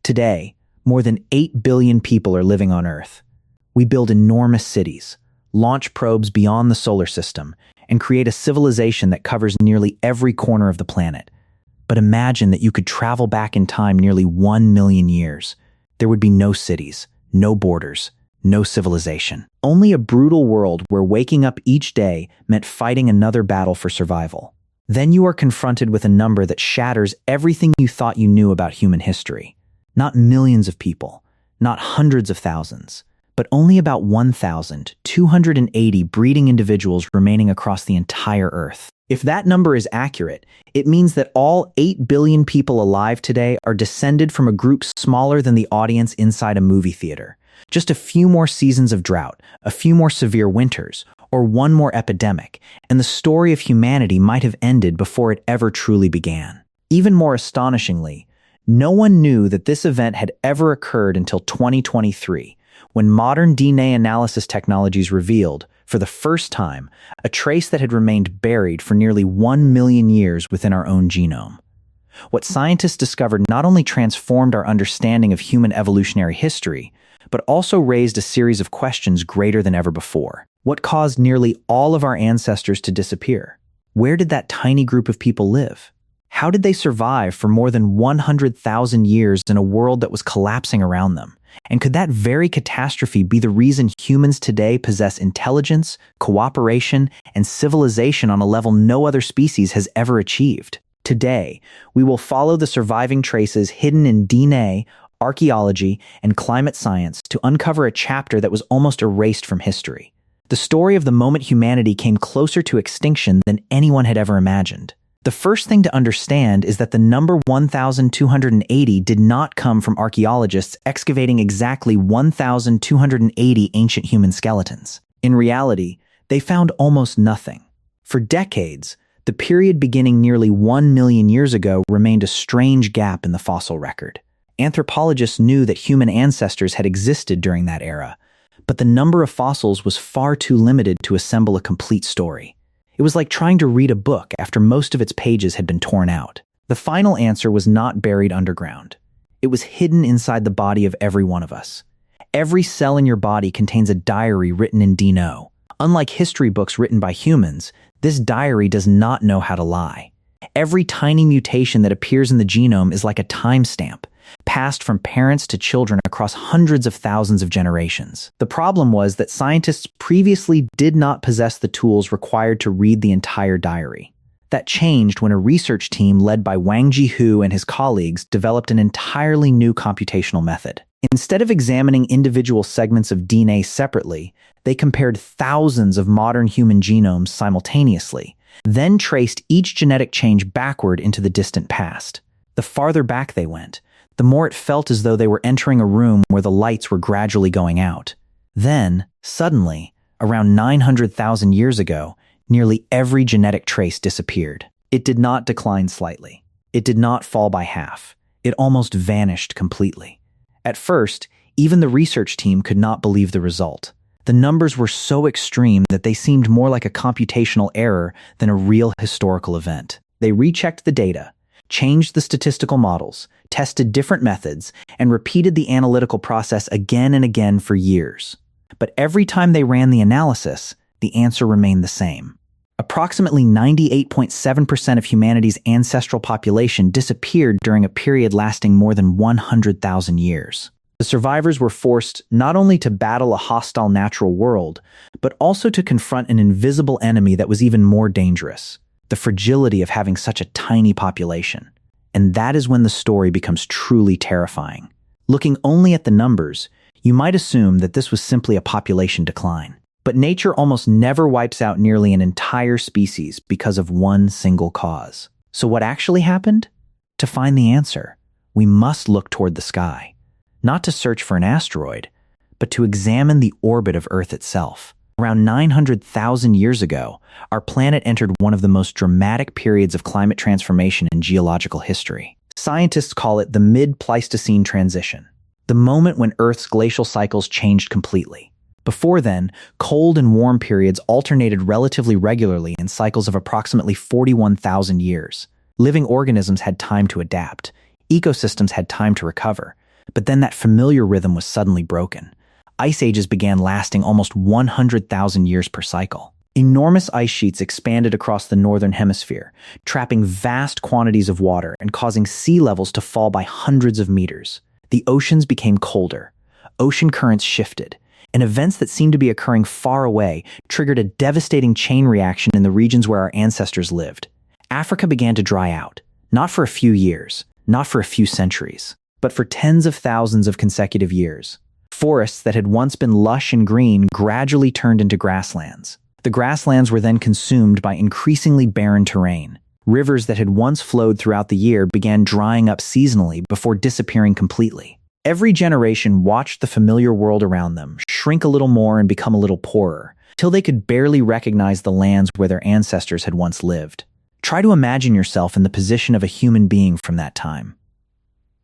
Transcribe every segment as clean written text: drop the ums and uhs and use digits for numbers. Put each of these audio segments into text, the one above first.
Today, more than 8 billion people are living on Earth. We build enormous cities, launch probes beyond the solar system, and create a civilization that covers nearly every corner of the planet. But imagine that you could travel back in time nearly 1 million years. There would be no cities, no borders, no civilization. Only a brutal world where waking up each day meant fighting another battle for survival. Then you are confronted with a number that shatters everything you thought you knew about human history. Not millions of people, not hundreds of thousands, but only about 1,280 breeding individuals remaining across the entire Earth. If that number is accurate, it means that all 8 billion people alive today are descended from a group smaller than the audience inside a movie theater. Just a few more seasons of drought, a few more severe winters, or one more epidemic, and the story of humanity might have ended before it ever truly began. Even more astonishingly, no one knew that this event had ever occurred until 2023, when modern DNA analysis technologies revealed, for the first time, a trace that had remained buried for nearly 1 million years within our own genome. What scientists discovered not only transformed our understanding of human evolutionary history, but also raised a series of questions greater than ever before. What caused nearly all of our ancestors to disappear? Where did that tiny group of people live? How did they survive for more than 100,000 years in a world that was collapsing around them? And could that very catastrophe be the reason humans today possess intelligence, cooperation, and civilization on a level no other species has ever achieved? Today, we will follow the surviving traces hidden in DNA, archaeology, and climate science to uncover a chapter that was almost erased from history. The story of the moment humanity came closer to extinction than anyone had ever imagined. The first thing to understand is that the number 1,280 did not come from archaeologists excavating exactly 1,280 ancient human skeletons. In reality, they found almost nothing. For decades, the period beginning nearly 1 million years ago remained a strange gap in the fossil record. Anthropologists knew that human ancestors had existed during that era, but the number of fossils was far too limited to assemble a complete story. It was like trying to read a book after most of its pages had been torn out. The final answer was not buried underground. It was hidden inside the body of every one of us. Every cell in your body contains a diary written in DNA. Unlike history books written by humans, this diary does not know how to lie. Every tiny mutation that appears in the genome is like a timestamp, passed from parents to children across hundreds of thousands of generations. The problem was that scientists previously did not possess the tools required to read the entire diary. That changed when a research team led by Wangji Hu and his colleagues developed an entirely new computational method. Instead of examining individual segments of DNA separately, they compared thousands of modern human genomes simultaneously, then traced each genetic change backward into the distant past. The farther back they went, the more it felt as though they were entering a room where the lights were gradually going out. Then, suddenly, around 900,000 years ago, nearly every genetic trace disappeared. It did not decline slightly. It did not fall by half. It almost vanished completely. At first, even the research team could not believe the result. The numbers were so extreme that they seemed more like a computational error than a real historical event. They rechecked the data, changed the statistical models, tested different methods, and repeated the analytical process again and again for years. But every time they ran the analysis, the answer remained the same. Approximately 98.7% of humanity's ancestral population disappeared during a period lasting more than 100,000 years. The survivors were forced not only to battle a hostile natural world, but also to confront an invisible enemy that was even more dangerous: the fragility of having such a tiny population. And that is when the story becomes truly terrifying. Looking only at the numbers, you might assume that this was simply a population decline. But nature almost never wipes out nearly an entire species because of one single cause. So what actually happened? To find the answer, we must look toward the sky, not to search for an asteroid, but to examine the orbit of Earth itself. Around 900,000 years ago, our planet entered one of the most dramatic periods of climate transformation in geological history. Scientists call it the mid-Pleistocene transition, the moment when Earth's glacial cycles changed completely. Before then, cold and warm periods alternated relatively regularly in cycles of approximately 41,000 years. Living organisms had time to adapt. Ecosystems had time to recover. But then that familiar rhythm was suddenly broken. Ice ages began lasting almost 100,000 years per cycle. Enormous ice sheets expanded across the northern hemisphere, trapping vast quantities of water and causing sea levels to fall by hundreds of meters. The oceans became colder. Ocean currents shifted, and events that seemed to be occurring far away triggered a devastating chain reaction in the regions where our ancestors lived. Africa began to dry out, not for a few years, not for a few centuries, but for tens of thousands of consecutive years. Forests that had once been lush and green gradually turned into grasslands. The grasslands were then consumed by increasingly barren terrain. Rivers that had once flowed throughout the year began drying up seasonally before disappearing completely. Every generation watched the familiar world around them shrink a little more and become a little poorer, till they could barely recognize the lands where their ancestors had once lived. Try to imagine yourself in the position of a human being from that time.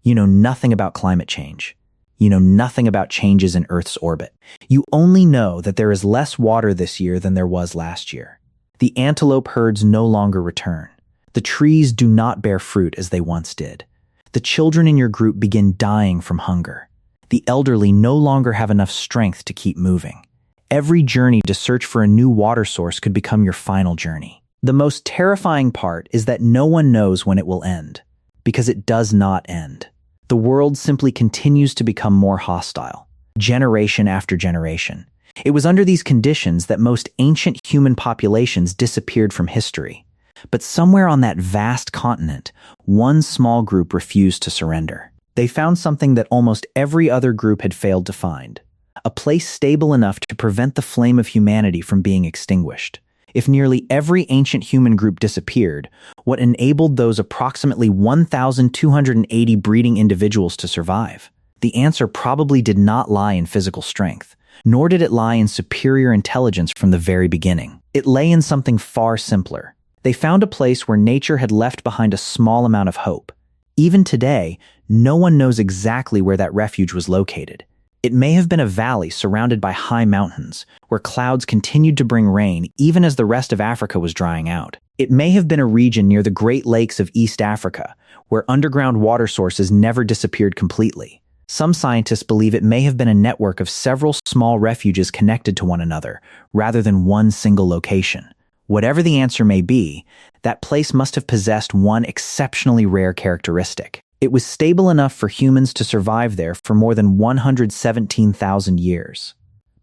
You know nothing about climate change. You know nothing about changes in Earth's orbit. You only know that there is less water this year than there was last year. The antelope herds no longer return. The trees do not bear fruit as they once did. The children in your group begin dying from hunger. The elderly no longer have enough strength to keep moving. Every journey to search for a new water source could become your final journey. The most terrifying part is that no one knows when it will end, because it does not end. The world simply continues to become more hostile, generation after generation. It was under these conditions that most ancient human populations disappeared from history. But somewhere on that vast continent, one small group refused to surrender. They found something that almost every other group had failed to find: a place stable enough to prevent the flame of humanity from being extinguished. If nearly every ancient human group disappeared, what enabled those approximately 1,280 breeding individuals to survive? The answer probably did not lie in physical strength, nor did it lie in superior intelligence from the very beginning. It lay in something far simpler. They found a place where nature had left behind a small amount of hope. Even today, no one knows exactly where that refuge was located. It may have been a valley surrounded by high mountains, where clouds continued to bring rain even as the rest of Africa was drying out. It may have been a region near the Great Lakes of East Africa, where underground water sources never disappeared completely. Some scientists believe it may have been a network of several small refuges connected to one another, rather than one single location. Whatever the answer may be, that place must have possessed one exceptionally rare characteristic. It was stable enough for humans to survive there for more than 117,000 years.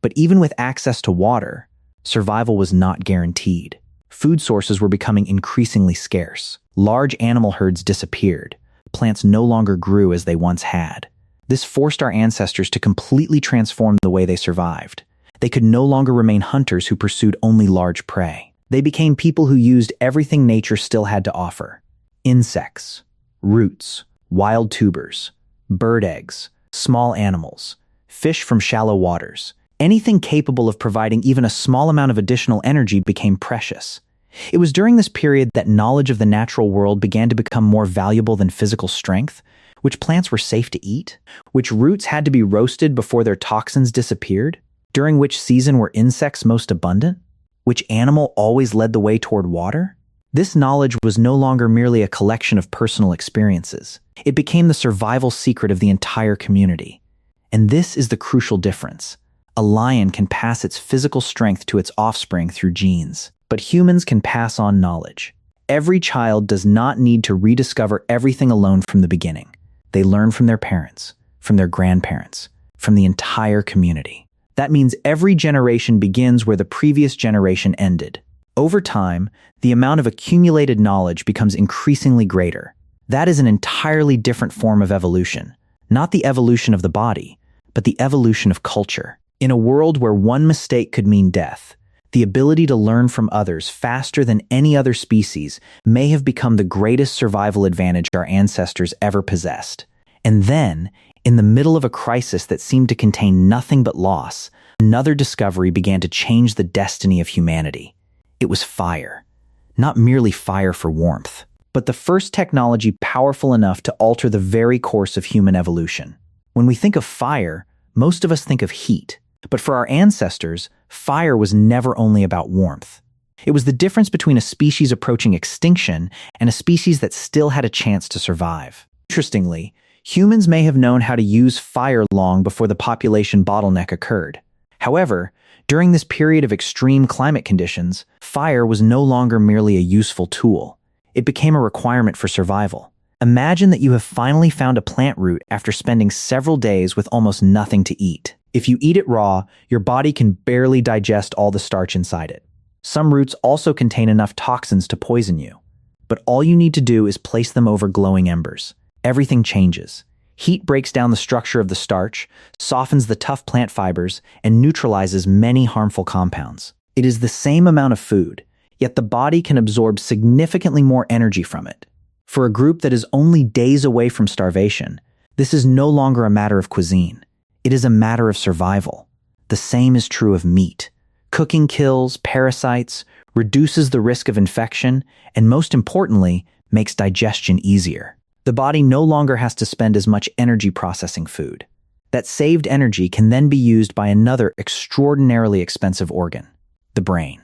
But even with access to water, survival was not guaranteed. Food sources were becoming increasingly scarce. Large animal herds disappeared. Plants no longer grew as they once had. This forced our ancestors to completely transform the way they survived. They could no longer remain hunters who pursued only large prey. They became people who used everything nature still had to offer: insects, roots, wild tubers, bird eggs, small animals, fish from shallow waters. Anything capable of providing even a small amount of additional energy became precious. It was during this period that knowledge of the natural world began to become more valuable than physical strength. Which plants were safe to eat? Which roots had to be roasted before their toxins disappeared? During which season were insects most abundant? Which animal always led the way toward water? This knowledge was no longer merely a collection of personal experiences. It became the survival secret of the entire community. And this is the crucial difference. A lion can pass its physical strength to its offspring through genes, but humans can pass on knowledge. Every child does not need to rediscover everything alone from the beginning. They learn from their parents, from their grandparents, from the entire community. That means every generation begins where the previous generation ended. Over time, the amount of accumulated knowledge becomes increasingly greater. That is an entirely different form of evolution, not the evolution of the body, but the evolution of culture. In a world where one mistake could mean death, the ability to learn from others faster than any other species may have become the greatest survival advantage our ancestors ever possessed. And then, in the middle of a crisis that seemed to contain nothing but loss, another discovery began to change the destiny of humanity. It was fire. Not merely fire for warmth, but the first technology powerful enough to alter the very course of human evolution. When we think of fire, most of us think of heat. But for our ancestors, fire was never only about warmth. It was the difference between a species approaching extinction and a species that still had a chance to survive. Interestingly, Humans may have known how to use fire long before the population bottleneck occurred. However, during this period of extreme climate conditions, fire was no longer merely a useful tool. It became a requirement for survival. Imagine that you have finally found a plant root after spending several days with almost nothing to eat. If you eat it raw, your body can barely digest all the starch inside it. Some roots also contain enough toxins to poison you. But all you need to do is place them over glowing embers. Everything changes. Heat breaks down the structure of the starch, softens the tough plant fibers, and neutralizes many harmful compounds. It is the same amount of food, yet the body can absorb significantly more energy from it. For a group that is only days away from starvation, this is no longer a matter of cuisine. It is a matter of survival. The same is true of meat. Cooking kills parasites, reduces the risk of infection, and most importantly, makes digestion easier. The body no longer has to spend as much energy processing food. That saved energy can then be used by another extraordinarily expensive organ, the brain.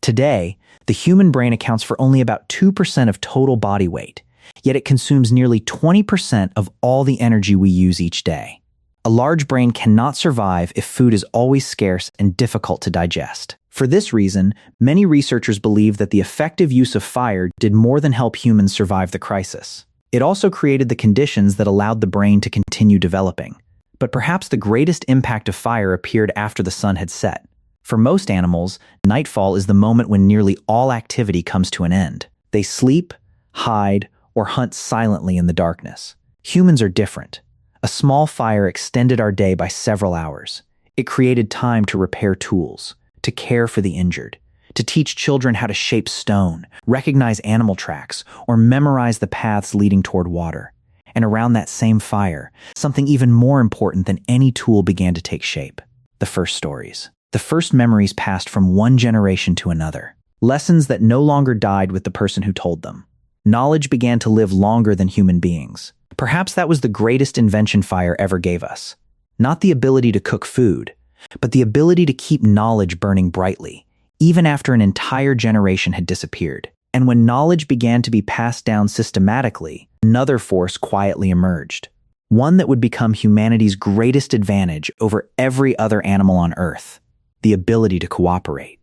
Today, the human brain accounts for only about 2% of total body weight, yet it consumes nearly 20% of all the energy we use each day. A large brain cannot survive if food is always scarce and difficult to digest. For this reason, many researchers believe that the effective use of fire did more than help humans survive the crisis. It also created the conditions that allowed the brain to continue developing. But perhaps the greatest impact of fire appeared after the sun had set. For most animals, nightfall is the moment when nearly all activity comes to an end. They sleep, hide, or hunt silently in the darkness. Humans are different. A small fire extended our day by several hours. It created time to repair tools, to care for the injured, to teach children how to shape stone, recognize animal tracks, or memorize the paths leading toward water. And around that same fire, something even more important than any tool began to take shape: the first stories. The first memories passed from one generation to another. Lessons that no longer died with the person who told them. Knowledge began to live longer than human beings. Perhaps that was the greatest invention fire ever gave us. Not the ability to cook food, but the ability to keep knowledge burning brightly, even after an entire generation had disappeared. And when knowledge began to be passed down systematically, another force quietly emerged. One that would become humanity's greatest advantage over every other animal on Earth: the ability to cooperate.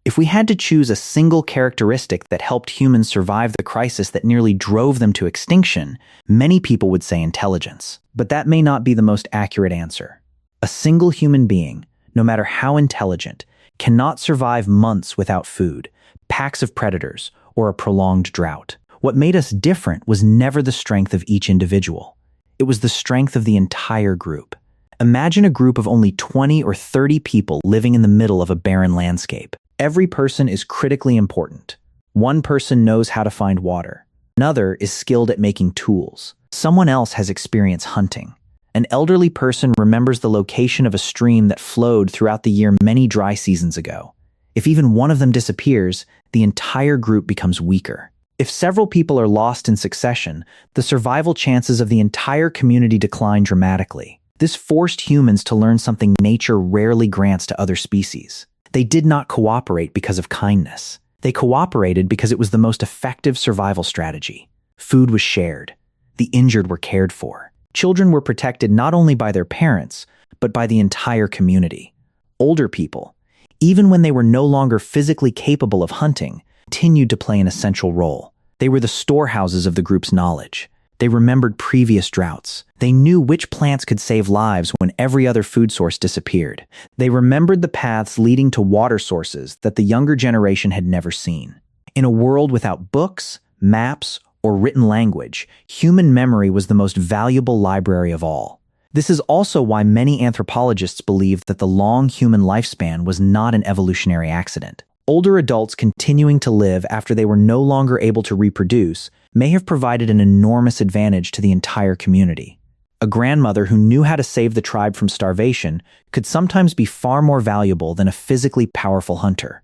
If we had to choose a single characteristic that helped humans survive the crisis that nearly drove them to extinction, many people would say intelligence. But that may not be the most accurate answer. A single human being, no matter how intelligent, cannot survive months without food, packs of predators, or a prolonged drought. What made us different was never the strength of each individual. It was the strength of the entire group. Imagine a group of only 20 or 30 people living in the middle of a barren landscape. Every person is critically important. One person knows how to find water. Another is skilled at making tools. Someone else has experience hunting. An elderly person remembers the location of a stream that flowed throughout the year many dry seasons ago. If even one of them disappears, the entire group becomes weaker. If several people are lost in succession, the survival chances of the entire community decline dramatically. This forced humans to learn something nature rarely grants to other species. They did not cooperate because of kindness. They cooperated because it was the most effective survival strategy. Food was shared. The injured were cared for. Children were protected not only by their parents, but by the entire community. Older people, even when they were no longer physically capable of hunting, continued to play an essential role. They were the storehouses of the group's knowledge. They remembered previous droughts. They knew which plants could save lives when every other food source disappeared. They remembered the paths leading to water sources that the younger generation had never seen. In a world without books, maps, or written language, human memory was the most valuable library of all. This is also why many anthropologists believe that the long human lifespan was not an evolutionary accident. Older adults continuing to live after they were no longer able to reproduce may have provided an enormous advantage to the entire community. A grandmother who knew how to save the tribe from starvation could sometimes be far more valuable than a physically powerful hunter.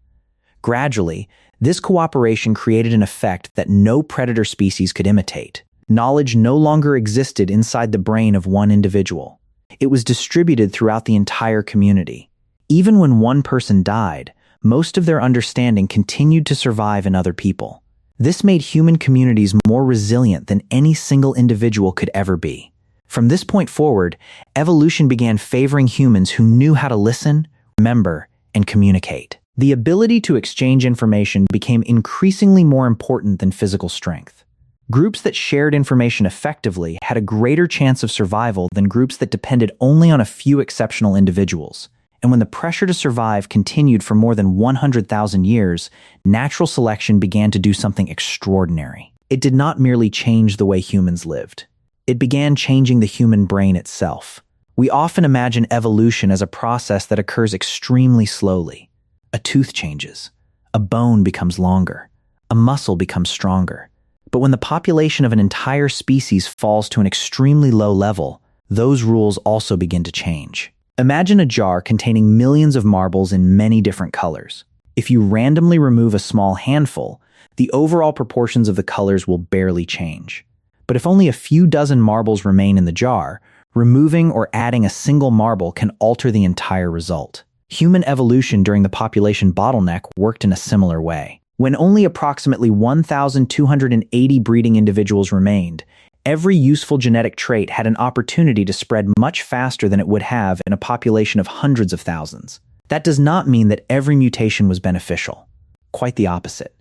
Gradually, this cooperation created an effect that no predator species could imitate. Knowledge no longer existed inside the brain of one individual. It was distributed throughout the entire community. Even when one person died, most of their understanding continued to survive in other people. This made human communities more resilient than any single individual could ever be. From this point forward, evolution began favoring humans who knew how to listen, remember, and communicate. The ability to exchange information became increasingly more important than physical strength. Groups that shared information effectively had a greater chance of survival than groups that depended only on a few exceptional individuals. And when the pressure to survive continued for more than 100,000 years, natural selection began to do something extraordinary. It did not merely change the way humans lived. It began changing the human brain itself. We often imagine evolution as a process that occurs extremely slowly. A tooth changes, a bone becomes longer, a muscle becomes stronger. But when the population of an entire species falls to an extremely low level, those rules also begin to change. Imagine a jar containing millions of marbles in many different colors. If you randomly remove a small handful, the overall proportions of the colors will barely change. But if only a few dozen marbles remain in the jar, removing or adding a single marble can alter the entire result. Human evolution during the population bottleneck worked in a similar way. When only approximately 1,280 breeding individuals remained, every useful genetic trait had an opportunity to spread much faster than it would have in a population of hundreds of thousands. That does not mean that every mutation was beneficial. Quite the opposite.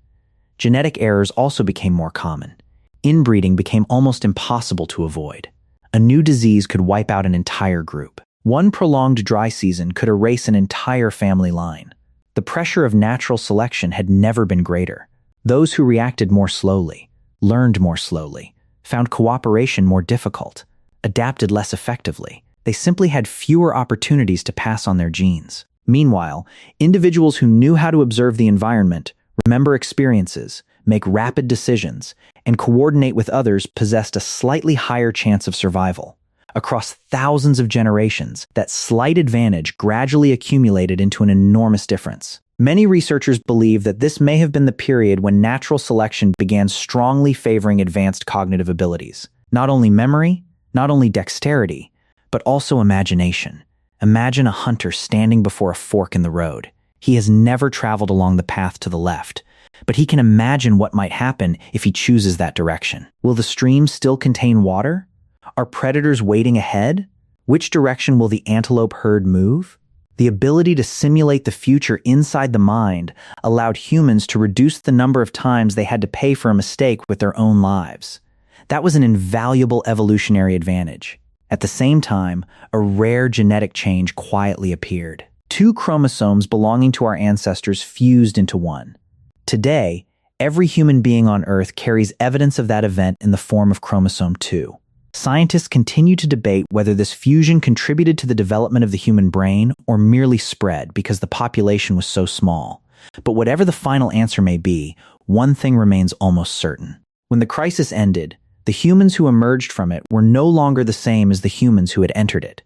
Genetic errors also became more common. Inbreeding became almost impossible to avoid. A new disease could wipe out an entire group. One prolonged dry season could erase an entire family line. The pressure of natural selection had never been greater. Those who reacted more slowly, learned more slowly, found cooperation more difficult, adapted less effectively. They simply had fewer opportunities to pass on their genes. Meanwhile, individuals who knew how to observe the environment, remember experiences, make rapid decisions, and coordinate with others possessed a slightly higher chance of survival. Across thousands of generations, that slight advantage gradually accumulated into an enormous difference. Many researchers believe that this may have been the period when natural selection began strongly favoring advanced cognitive abilities. Not only memory, not only dexterity, but also imagination. Imagine a hunter standing before a fork in the road. He has never traveled along the path to the left, but he can imagine what might happen if he chooses that direction. Will the stream still contain water? Are predators waiting ahead? Which direction will the antelope herd move? The ability to simulate the future inside the mind allowed humans to reduce the number of times they had to pay for a mistake with their own lives. That was an invaluable evolutionary advantage. At the same time, a rare genetic change quietly appeared. 2 chromosomes belonging to our ancestors fused into one. Today, every human being on Earth carries evidence of that event in the form of chromosome 2. Scientists continue to debate whether this fusion contributed to the development of the human brain or merely spread because the population was so small. But whatever the final answer may be, one thing remains almost certain. When the crisis ended, the humans who emerged from it were no longer the same as the humans who had entered it.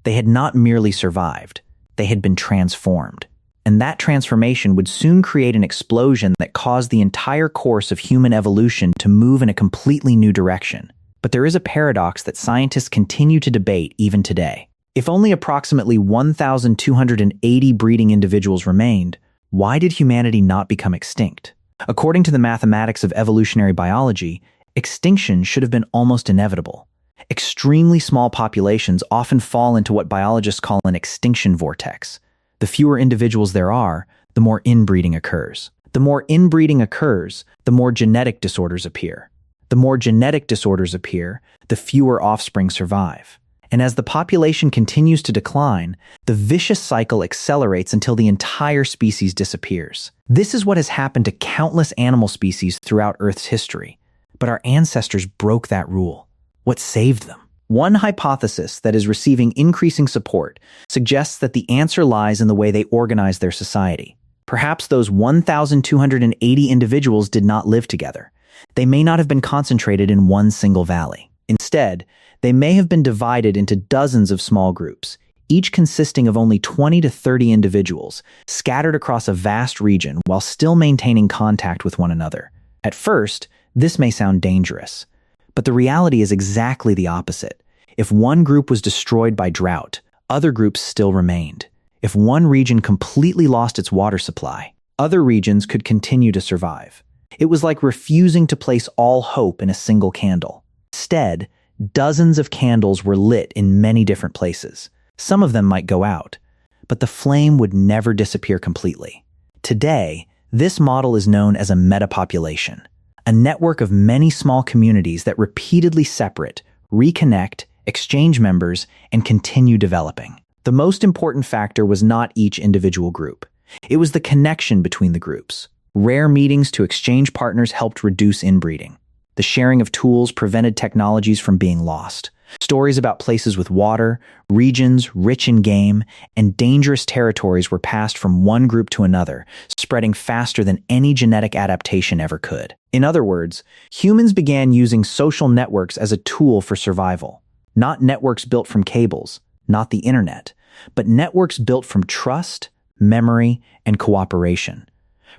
They had not merely survived, they had been transformed. And that transformation would soon create an explosion that caused the entire course of human evolution to move in a completely new direction. But there is a paradox that scientists continue to debate even today. If only approximately 1,280 breeding individuals remained, why did humanity not become extinct? According to the mathematics of evolutionary biology, extinction should have been almost inevitable. Extremely small populations often fall into what biologists call an extinction vortex. The fewer individuals there are, the more inbreeding occurs. The more inbreeding occurs, the more genetic disorders appear. The more genetic disorders appear, the fewer offspring survive. And as the population continues to decline, the vicious cycle accelerates until the entire species disappears. This is what has happened to countless animal species throughout Earth's history. But our ancestors broke that rule. What saved them? One hypothesis that is receiving increasing support suggests that the answer lies in the way they organized their society. Perhaps those 1,280 individuals did not live together. They may not have been concentrated in one single valley. Instead, they may have been divided into dozens of small groups, each consisting of only 20 to 30 individuals, scattered across a vast region while still maintaining contact with one another. At first, this may sound dangerous, but the reality is exactly the opposite. If one group was destroyed by drought, other groups still remained. If one region completely lost its water supply, other regions could continue to survive. It was like refusing to place all hope in a single candle. Instead, Dozens of candles were lit in many different places. Some of them might go out, but the flame would never disappear completely. Today, this model is known as a metapopulation, a network of many small communities that repeatedly separate, reconnect, exchange members, and continue developing. The most important factor was not each individual group. It was the connection between the groups. Rare meetings to exchange partners helped reduce inbreeding. The sharing of tools prevented technologies from being lost. Stories about places with water, regions rich in game, and dangerous territories were passed from one group to another, spreading faster than any genetic adaptation ever could. In other words, humans began using social networks as a tool for survival. Not networks built from cables, not the internet, but networks built from trust, memory, and cooperation.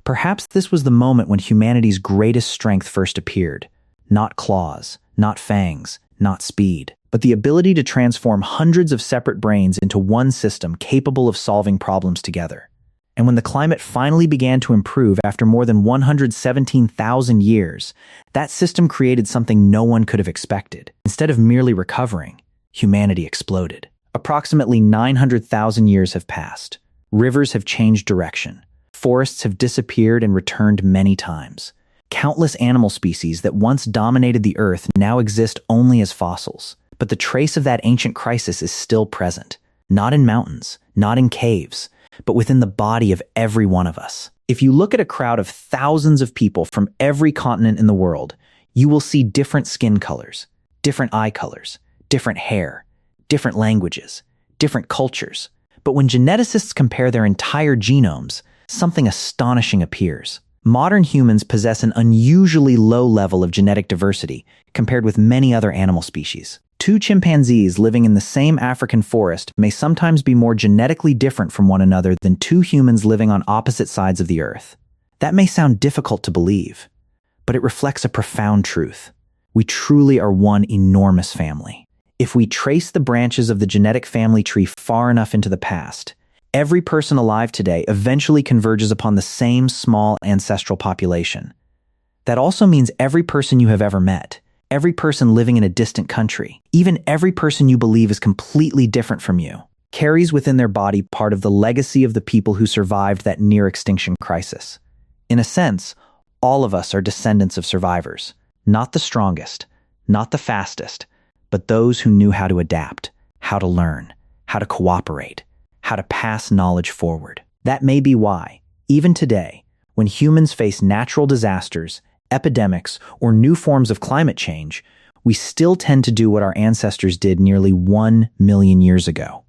Perhaps this was the moment when humanity's greatest strength first appeared. Not claws, not fangs, not speed, but the ability to transform hundreds of separate brains into one system capable of solving problems together. And when the climate finally began to improve after more than 117,000 years, that system created something no one could have expected. Instead of merely recovering, humanity exploded. Approximately 900,000 years have passed. Rivers have changed direction. Forests have disappeared and returned many times. Countless animal species that once dominated the earth now exist only as fossils. But the trace of that ancient crisis is still present. Not in mountains, not in caves, but within the body of every one of us. If you look at a crowd of thousands of people from every continent in the world, you will see different skin colors, different eye colors, different hair, different languages, different cultures. But when geneticists compare their entire genomes, something astonishing appears. Modern humans possess an unusually low level of genetic diversity compared with many other animal species. Two chimpanzees living in the same African forest may sometimes be more genetically different from one another than two humans living on opposite sides of the earth. That may sound difficult to believe, but it reflects a profound truth. We truly are one enormous family. If we trace the branches of the genetic family tree far enough into the past, every person alive today eventually converges upon the same small ancestral population. That also means every person you have ever met, every person living in a distant country, even every person you believe is completely different from you, carries within their body part of the legacy of the people who survived that near-extinction crisis. In a sense, all of us are descendants of survivors, not the strongest, not the fastest, but those who knew how to adapt, how to learn, how to cooperate, how to pass knowledge forward. That may be why, even today, when humans face natural disasters, epidemics, or new forms of climate change, we still tend to do what our ancestors did nearly 1 million years ago.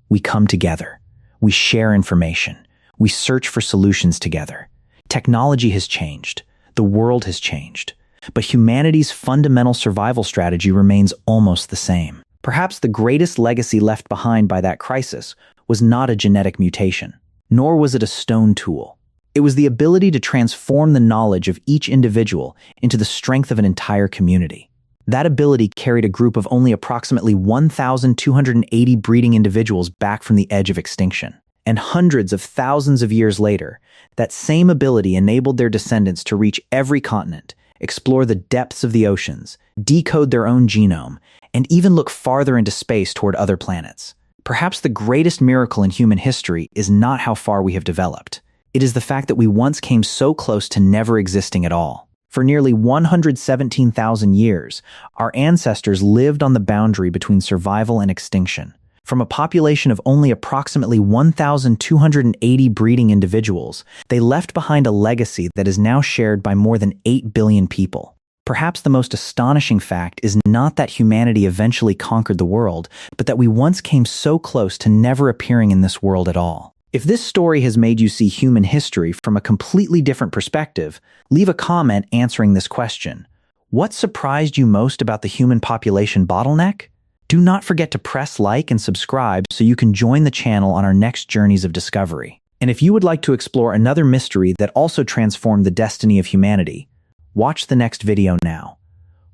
We come together. We share information. We search for solutions together. Technology has changed. The world has changed. But humanity's fundamental survival strategy remains almost the same. Perhaps the greatest legacy left behind by that crisis was not a genetic mutation, nor was it a stone tool. It was the ability to transform the knowledge of each individual into the strength of an entire community. That ability carried a group of only approximately 1,280 breeding individuals back from the edge of extinction. And hundreds of thousands of years later, that same ability enabled their descendants to reach every continent, explore the depths of the oceans, decode their own genome, and even look farther into space toward other planets. Perhaps the greatest miracle in human history is not how far we have developed. It is the fact that we once came so close to never existing at all. For nearly 117,000 years, our ancestors lived on the boundary between survival and extinction. From a population of only approximately 1,280 breeding individuals, they left behind a legacy that is now shared by more than 8 billion people. Perhaps the most astonishing fact is not that humanity eventually conquered the world, but that we once came so close to never appearing in this world at all. If this story has made you see human history from a completely different perspective, leave a comment answering this question. What surprised you most about the human population bottleneck? Do not forget to press like and subscribe so you can join the channel on our next journeys of discovery. And if you would like to explore another mystery that also transformed the destiny of humanity, watch the next video now.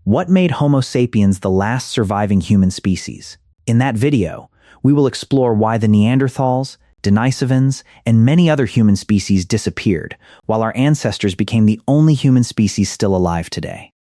What made Homo sapiens the last surviving human species? In that video, we will explore why the Neanderthals, Denisovans, and many other human species disappeared, while our ancestors became the only human species still alive today.